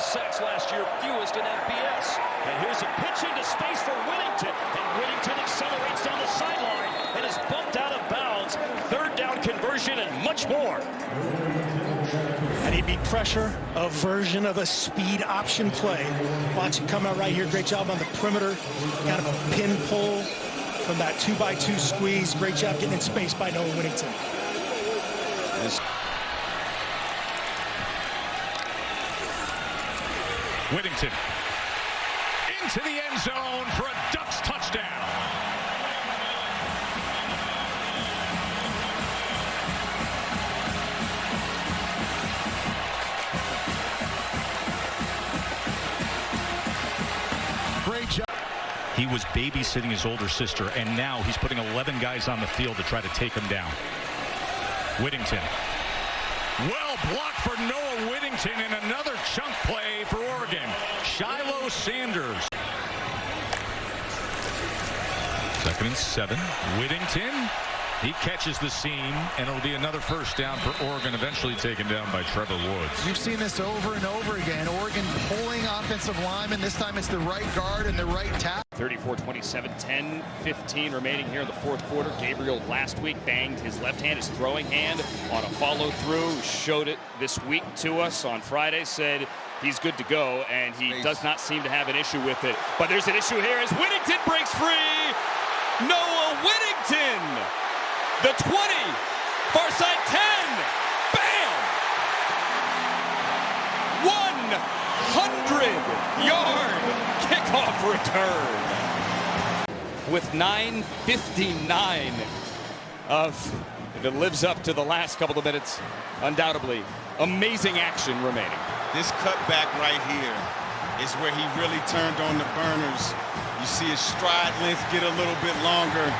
sacks last year, fewest in FBS. And here's a pitch into space for Whittington. And Whittington accelerates down the sideline and is bumped out of bounds. Third down conversion and much more. And he beat pressure, a version of a speed option play. Watch it come out right here. Great job on the perimeter. Kind of a pin pull from that 2x2 squeeze. Great job getting in space by Noah Whittington. Whittington into the end zone for a Ducks touchdown. Great job. He was babysitting his older sister, and now he's putting 11 guys on the field to try to take him down. Whittington. Well blocked for Noah Whittington, and another chunk play for Oregon. Shiloh Sanders. 2nd and 7. Whittington. He catches the seam, and it'll be another first down for Oregon, eventually taken down by Trevor Woods. You've seen this over and over again. Oregon pulling offensive linemen. This time it's the right guard and the right tackle. 34-27, 10-15 remaining here in the fourth quarter. Gabriel last week banged his left hand, his throwing hand, on a follow-through. Showed it this week to us on Friday, said he's good to go, and he does not seem to have an issue with it. But there's an issue here as Whittington breaks free. Noah Whittington, the 20, far side 10, bam! 100-yard kickoff return. With 9:59 of, if it lives up to the last couple of minutes, undoubtedly amazing action remaining. This cutback right here is where he really turned on the burners. You see his stride length get a little bit longer.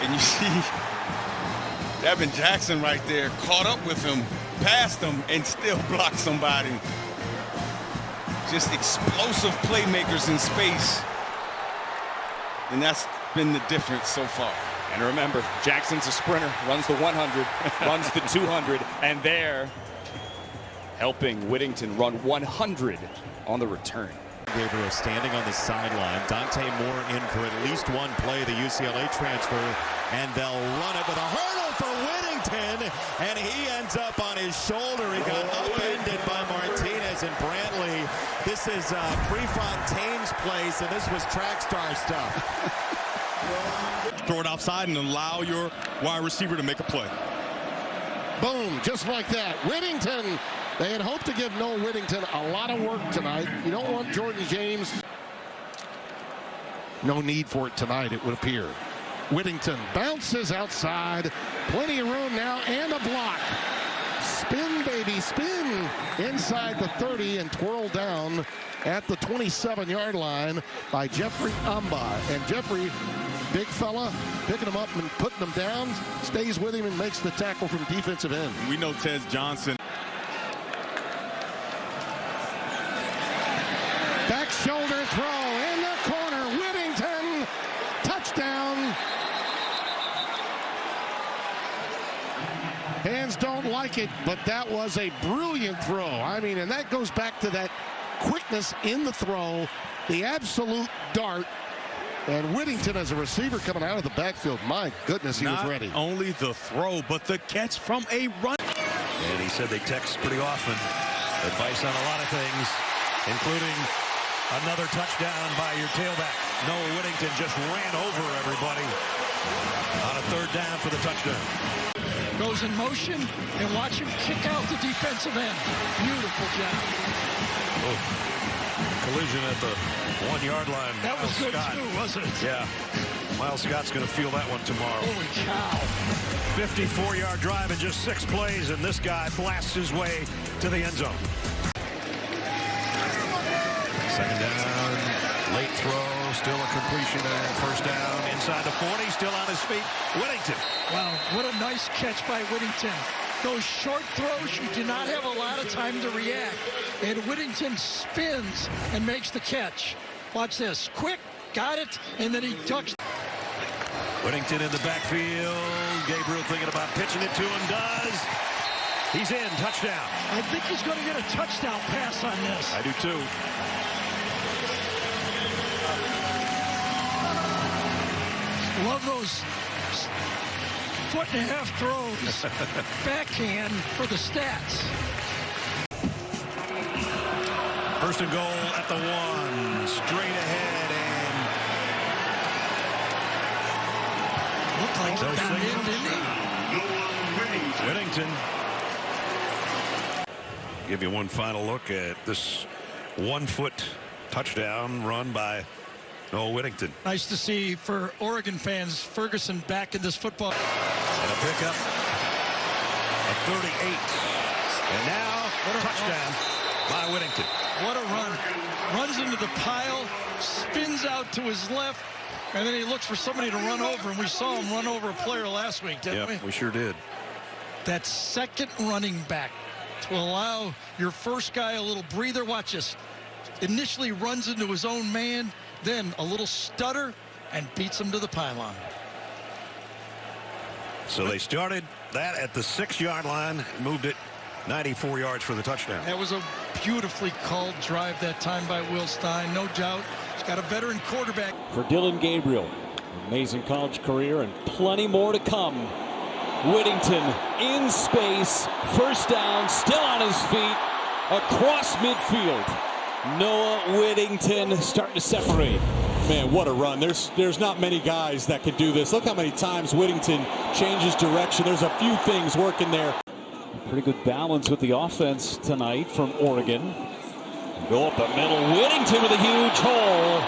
And you see Devin Jackson right there caught up with him, passed him, and still blocked somebody. Just explosive playmakers in space. And that's been the difference so far. And remember, Jackson's a sprinter, runs the 100, runs the 200, and there helping Whittington run 100 on the return. Gabriel standing on the sideline. Dante Moore in for at least one play, the UCLA transfer, and they'll run it with a hurdle for Whittington, and he ends up on his shoulder. He got upended by Martinez and Brantley. This is Prefontaine's place, and this was track star stuff. Throw it outside and allow your wide receiver to make a play. Boom, just like that. Whittington. They had hoped to give Noah Whittington a lot of work tonight. You don't want Jordan James. No need for it tonight, it would appear. Whittington bounces outside. Plenty of room now and a block. Spin, baby, spin inside the 30 and twirl down at the 27-yard line by Jeffrey Amba. And Jeffrey, big fella, picking him up and putting him down, stays with him and makes the tackle from defensive end. We know Tez Johnson. Back shoulder throw in the corner. Whittington, touchdown. Hands don't like it, but that was a brilliant throw. I mean, and that goes back to that quickness in the throw, the absolute dart. And Whittington as a receiver coming out of the backfield, my goodness, he was ready. Not only the throw, but the catch from a run. And he said they text pretty often. Advice on a lot of things, including another touchdown by your tailback. Noah Whittington just ran over everybody on a third down for the touchdown. Goes in motion and watch him kick out the defensive end. Beautiful job. Oh. Collision at the 1-yard line. That was good too, wasn't it? Yeah. Miles Scott's going to feel that one tomorrow. Holy cow. 54-yard drive in just 6 plays, and this guy blasts his way to the end zone. Second down, late throw, still a completion, and first down inside the 40, still on his feet. Whittington. Wow, what a nice catch by Whittington. Those short throws, you do not have a lot of time to react. And Whittington spins and makes the catch. Watch this. Quick, got it, and then he ducks. Whittington in the backfield. Gabriel thinking about pitching it to him, does. He's in. Touchdown. I think he's going to get a touchdown pass on this. I do too. Love those foot-and-a-half throws. Backhand for the stats. First and goal at the 1. Straight ahead and Looked like he got in, didn't he? Whittington. Give you one final look at this 1-foot touchdown run by Noah Whittington. Nice to see for Oregon fans, Ferguson back in this football. And a pickup of 38. And now a touchdown by Whittington. What a run. Runs into the pile, spins out to his left, and then he looks for somebody to run over, and we saw him run over a player last week, didn't we? We sure did. That second running back to allow your first guy a little breather. Watch this. Initially runs into his own man, then a little stutter, and beats him to the pylon. So they started that at the 6-yard line, moved it 94 yards for the touchdown. That was a beautifully called drive that time by Will Stein, no doubt. He's got a veteran quarterback. For Dylan Gabriel, amazing college career and plenty more to come. Whittington in space, first down, still on his feet, across midfield. Noah Whittington starting to separate. Man, what a run. There's not many guys that could do this. Look how many times Whittington changes direction. There's a few things working there. Pretty good balance with the offense tonight from Oregon. Go up the middle. Whittington with a huge hole.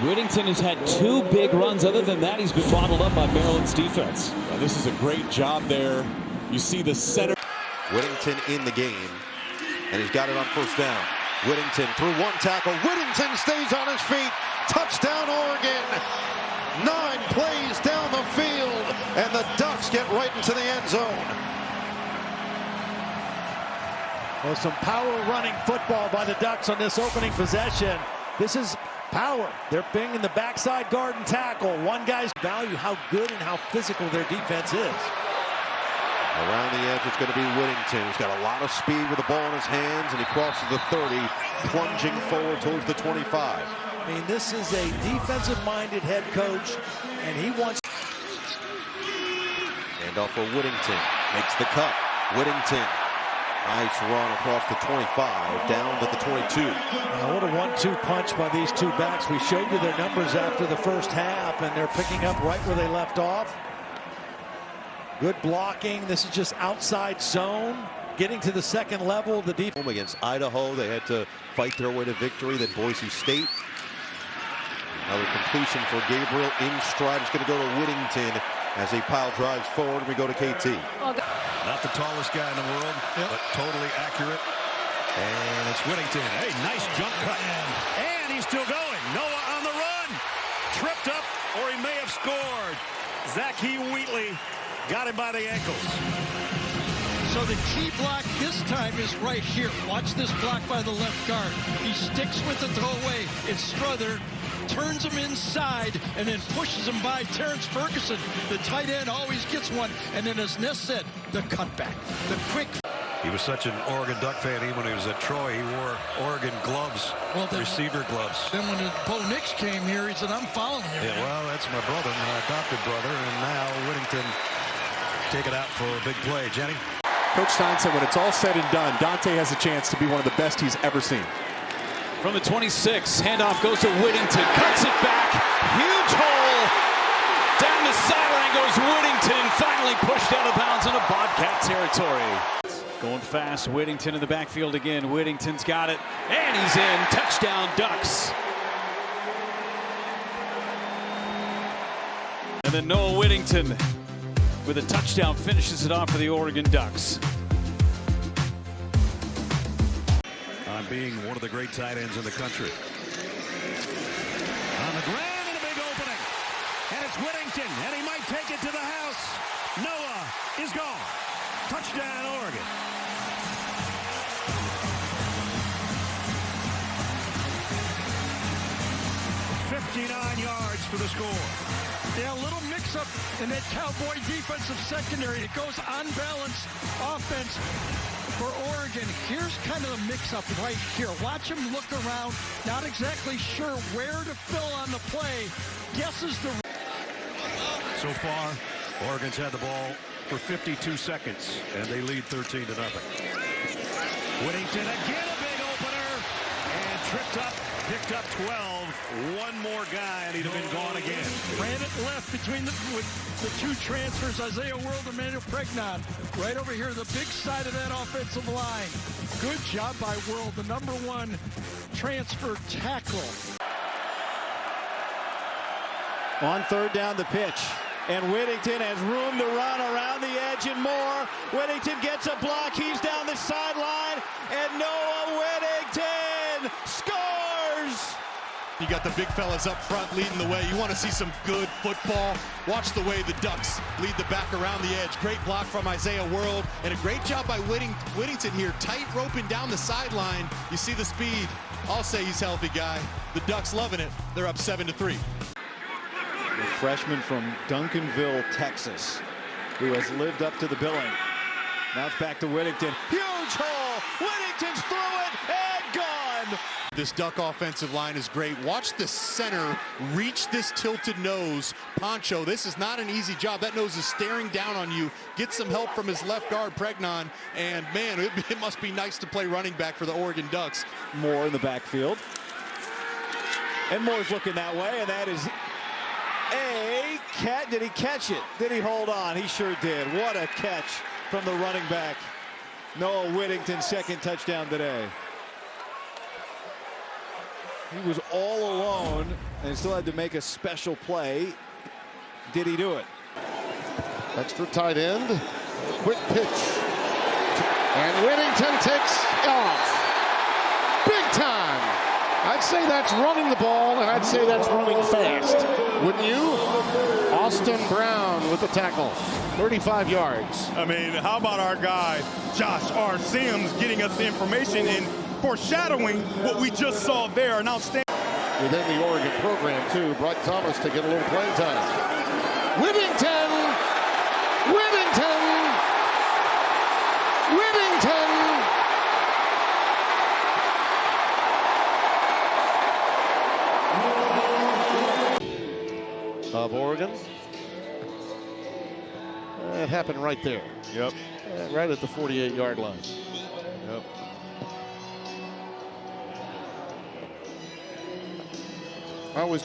Whittington has had 2 big runs. Other than that, he's been bottled up by Maryland's defense. Yeah, this is a great job there. You see the center. Whittington in the game, and he's got it on first down. Whittington through 1 tackle. Whittington stays on his feet. Touchdown, Oregon. 9 plays down the field, and the Ducks get right into the end zone. Well, some power running football by the Ducks on this opening possession. This is power. They're being in the backside guard and tackle. One guy's value how good and how physical their defense is. Around the edge, it's going to be Whittington. He's got a lot of speed with the ball in his hands, and he crosses the 30, plunging forward towards the 25. I mean, this is a defensive-minded head coach, and he wants... Handoff for Whittington. Makes the cut. Whittington. Nice run across the 25, down to the 22. Now, what a 1-2 punch by these 2 backs. We showed you their numbers after the first half, and they're picking up right where they left off. Good blocking. This is just outside zone. Getting to the second level of the defense. Against Idaho, they had to fight their way to victory. Then Boise State. Another completion for Gabriel in stride. It's going to go to Whittington as a pile drives forward. We go to KT. Not the tallest guy in the world, but totally accurate. And it's Whittington. Hey, nice jump cut. And he's still going. Noah on the run. Tripped up, or he may have scored. Zachy Wheatley got him by the ankles. So the key block this time is right here. Watch this block by the left guard. He sticks with the throwaway. It's Strother. Turns him inside and then pushes him by Terrence Ferguson. The tight end always gets one. And then, as Ness said, the cutback, the quick. He was such an Oregon Duck fan. Even when he was at Troy, he wore Oregon gloves, receiver gloves. Then when Bo Nix came here, he said, I'm following you. Yeah, well, that's my brother, my adopted brother. And now Whittington take it out for a big play. Jenny? Coach Stein said when it's all said and done, Dante has a chance to be one of the best he's ever seen. From the 26, handoff goes to Whittington, cuts it back, huge hole, down the sideline goes Whittington, finally pushed out of bounds into Bobcat territory. Going fast, Whittington in the backfield again, Whittington's got it, and he's in, touchdown Ducks. And then Noah Whittington with a touchdown finishes it off for the Oregon Ducks. Being one of the great tight ends in the country. On the ground and a big opening. And it's Whittington, and he might take it to the house. Noah is gone. Touchdown, Oregon. $59 yards for the score. Yeah, a little mix-up and that Cowboy defensive secondary. It goes unbalanced offense for Oregon. Here's kind of the mix-up right here. Watch him look around, not exactly sure where to fill on the play. Guesses the... So far, Oregon's had the ball for 52 seconds, and they lead 13-0. Whittington again, a big opener, and tripped up, picked up 12. One more guy, and he'd have been gone again. Ran it left between with the two transfers, Isaiah World and Emmanuel Pregnon. Right over here, the big side of that offensive line. Good job by World, the #1 transfer tackle. On third down, the pitch. And Whittington has room to run around the edge and more. Whittington gets a block. He's down the sideline. And Noah Whittington scores! You got the big fellas up front leading the way. You want to see some good football? Watch the way the Ducks lead the back around the edge. Great block from Isaiah World. And a great job by Whittington here. Tight roping down the sideline. You see the speed. I'll say he's healthy, guy. The Ducks loving it. They're up 7-3. The freshman from Duncanville, Texas, who has lived up to the billing. Now it's back to Whittington. Huge hole! Whittington's through it and gone! This Duck offensive line is great. Watch the center reach this tilted nose. Poncho, this is not an easy job. That nose is staring down on you. Get some help from his left guard, Pregnon. And man, it must be nice to play running back for the Oregon Ducks. Moore in the backfield. And Moore's looking that way, and that is a catch. Did he catch it? Did he hold on? He sure did. What a catch from the running back. Noah Whittington, second touchdown today. He was all alone and still had to make a special play. Did he do it? Extra tight end. Quick pitch. And Whittington takes off. Big time. I'd say that's running the ball, and I'd say that's running fast. Wouldn't you? Austin Brown with the tackle. 35 yards. I mean, how about our guy, Josh R. Sims, getting us the information and foreshadowing what we just saw there. An outstanding. Within the Oregon program, too. Bright Thomas to get a little playing time. Whittington! Whittington! Whittington! Of Oregon. It happened right there. Yep. Right at the 48-yard line. Yep. I was.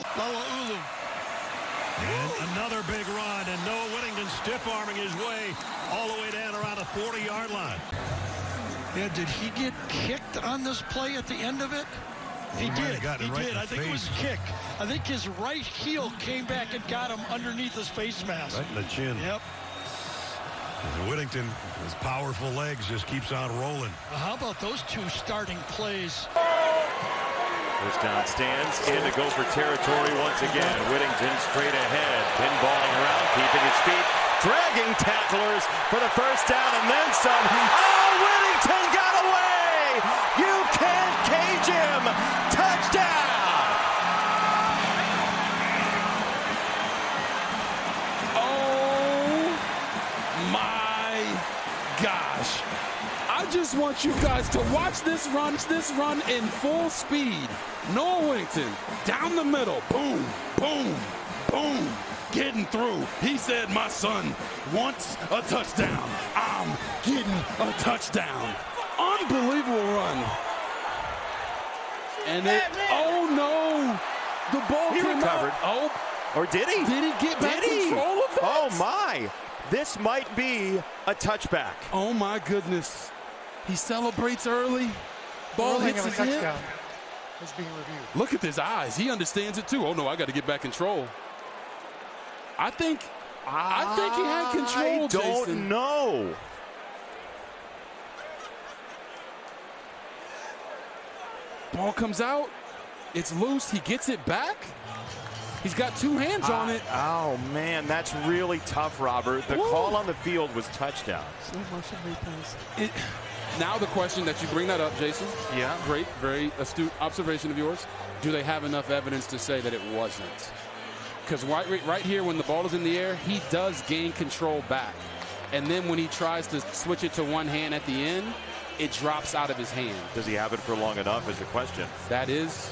And another big run, and Noah Whittington stiff-arming his way all the way down around the 40-yard line. Yeah, did he get kicked on this play at the end of it? He did. He did. I think it was a kick. I think his right heel came back and got him underneath his face mask. Right in the chin. Yep. And Whittington, his powerful legs, just keeps on rolling. How about those two starting plays? First down stands in to go for territory once again. Whittington straight ahead, pinballing around, keeping his feet, dragging tacklers for the first down and then some. Oh, Whittington got away! You can't cage him! Touchdown! Oh my gosh. I just want you guys to watch this run in full speed. Noah Whittington down the middle. Boom, boom, boom. Getting through. He said, my son wants a touchdown. I'm getting a touchdown. Unbelievable run. And it, oh no. The ball came recovered. out. Oh. Or did he? Did he get back control of that? Oh my. This might be a touchback. Oh my goodness. He celebrates early. Ball hits his hip. Is being reviewed. Look at his eyes. He understands it too. Oh no, I got to get back control. I think he had control. I don't Jason. know. Ball comes out. It's loose. He gets it back. He's got two hands on it. Oh man, that's really tough, Robert. The call on the field was touchdown. Now the question that you bring that up, Jason. Yeah. Great, very astute observation of yours. Do they have enough evidence to say that it wasn't? because right here when the ball is in the air, he does gain control back. And then when he tries to switch it to one hand at the end, it drops out of his hand. Does he have it for long enough is the question. That is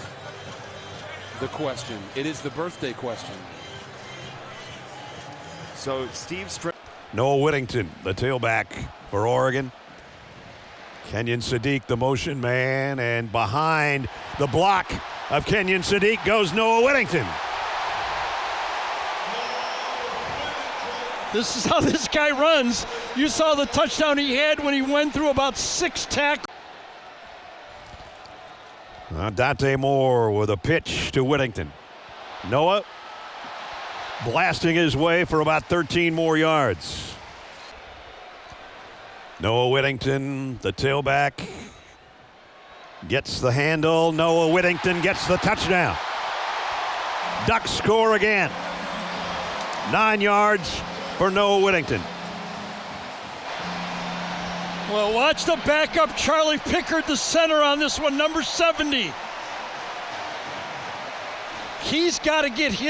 the question. It is the birthday question. So Steve Noah Whittington, the tailback for Oregon. Kenyon Sadiq, the motion man, and behind the block of Kenyon Sadiq goes Noah Whittington. This is how this guy runs. You saw the touchdown he had when he went through about 6 tackles. Dante Moore with a pitch to Whittington. Noah blasting his way for about 13 more yards. Noah Whittington, the tailback, gets the handle. Noah Whittington gets the touchdown. Ducks score again. 9 yards for Noah Whittington. Well, watch the backup Charlie Pickard, the center on this one, number 70. He's got to get his